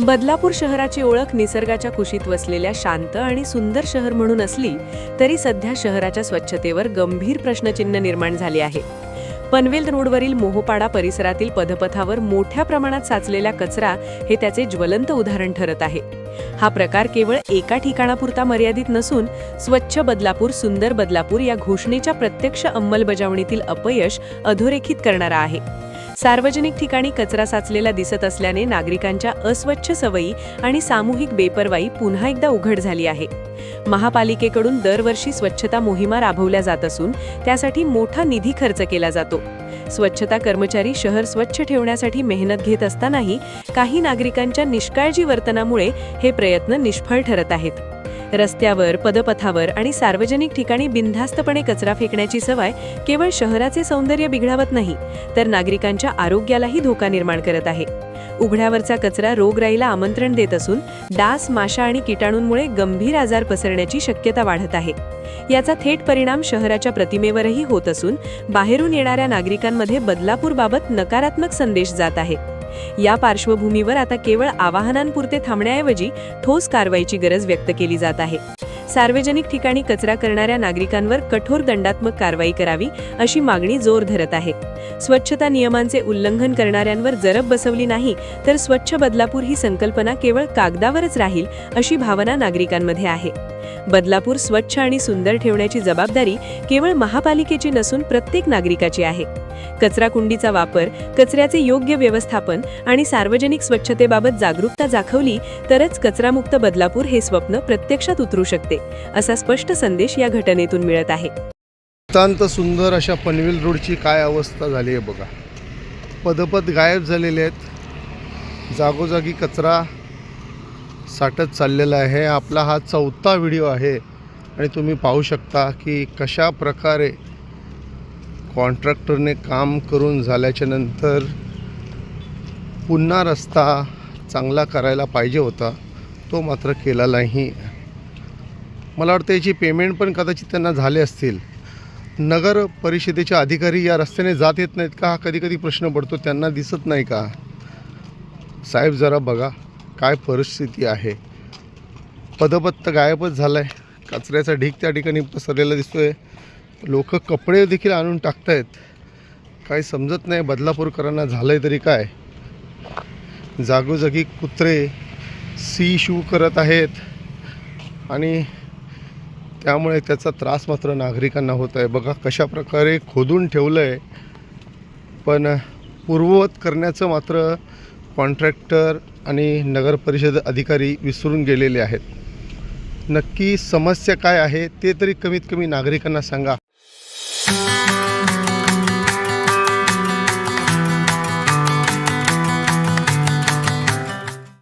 बदलापूर शहराची ओळख निसर्गाच्या कुशीत वसलेल्या शांत आणि सुंदर शहर म्हणून असली तरी सध्या शहराच्या स्वच्छतेवर गंभीर प्रश्नचिन्ह निर्माण झाले आहे। पनवेल रोडवरील मोहोपाडा परिसरातील पदपथावर मोठ्या प्रमाणात साचलेला कचरा हे त्याचे ज्वलंत उदाहरण ठरत आहे। हा प्रकार केवळ एका ठिकाणापुरता मर्यादित नसून स्वच्छ बदलापूर सुंदर बदलापूर या घोषणेच्या प्रत्यक्ष अंमलबजावणीतील अपयश अधोरेखित करणारा आहे। सार्वजनिक ठिकाणी कचरा साचलेला दिसत असल्याने नागरिकांच्या अस्वच्छ सवयी आणि सामूहिक बेपर्वाई पुन्हा एकदा उघड झाली आहे। महापालिकेकडून दरवर्षी स्वच्छता मोहिमा राबवल्या जात असून त्यासाठी मोठा निधी खर्च केला जातो। स्वच्छता कर्मचारी शहर स्वच्छ ठेवण्यासाठी मेहनत घेत असतानाही काही नागरिकांच्या निष्काळजी वर्तनामुळे हे प्रयत्न निष्फळ ठरत आहेत। रस्त्यावर, पदपथावर आणि सार्वजनिक ठिकाणी बिनधास्तपणे कचरा फेकण्याची सवय केवळ शहराचे सौंदर्य बिघडवत नाही, तर नागरिकांच्या आरोग्यालाही धोका निर्माण करत आहे। उघड्यावरचा कचरा रोगराईला आमंत्रण देत असून डास, माशा आणि कीटाणूंमुळे गंभीर आजार पसरण्याची शक्यता वाढत आहे। याचा थेट परिणाम शहराच्या प्रतिमेवरही होत असून बाहेरून येणाऱ्या नागरिकांमध्ये बदलापूरबाबत नकारात्मक संदेश जात आहे। या पार्श्वभूमीवर आता केवळ आवाहनांपुरते थांबण्याऐवजी ठोस कारवाईची गरज व्यक्त केली जात आहे। सार्वजनिक ठिकाणी कचरा करणाऱ्या नागरिकांवर कठोर दंडात्मक कारवाई करावी अशी मागणी जोर धरत आहे। स्वच्छता नियमांचे उल्लंघन करणाऱ्यांवर जरब बसवली नाही तर स्वच्छ बदलापूर ही संकल्पना केवळ कागदावरच राहील अशी भावना नागरिकांमध्ये आहे। बदलापूर स्वच्छ आणि सुंदर ठेवण्याची जबाबदारी केवळ महापालिकेची नसून प्रत्येक नागरिकाची आहे। कचरा कुंडीचा वापर, कचऱ्याचे योग्य व्यवस्थापन आणि सार्वजनिक स्वच्छतेबाबत जागरूकता दाखवली तरच कचरामुक्त बदलापूर हे स्वप्न प्रत्यक्षात उतरू शकते, असा स्पष्ट संदेश या घटनेतून मिळत आहे। अत्यंत सुंदर अशा पनवेल रोडची काय अवस्था झाली आहे बघा। पदपथ गायब झालेले आहेत, जागोजागी कचरा साठत चाललेला आहे। आपला हा 4था व्हिडिओ आहे आणि तुम्ही पाहू शकता की कशा प्रकारे कॉन्ट्रॅक्टरने काम करून झाल्याच्या नंतर पुन्हा रस्ता चांगला करायला पाहिजे होता, तो मात्र केला नाही। मला वाटतं याची पेमेंट पण कदाचित त्यांना झाले असतील। नगर परिषदेचे अधिकारी या रस्त्याने जात येत नाहीत का, हा कधी प्रश्न पडतो, त्यांना दिसत नाही का? साहेब जरा बघा काय परिस्थिती आहे। पदपथ तर गायबच झाला आहे, कचऱ्याचा ढीग त्या ठिकाणी पसरलेला दिसतोय। लोक कपडे देखील आणून टाकतायत, काही समजत नाही बदलापूरकरांना झालंय तरी काय। जागोजागी कुत्रे सी शू करत आहेत आणि त्यामुळे त्याचा त्रास मात्र नागरिकांना होत आहे। बघा कशा प्रकारे खोदून ठेवलं आहे, पण पूर्ववत करण्याचं मात्र कॉन्ट्रॅक्टर आणि नगर परिषद अधिकारी विसरून गेलेले आहेत। नक्की समस्या काय आहे ते तरी कमीत कमी नागरिकांना सांगा।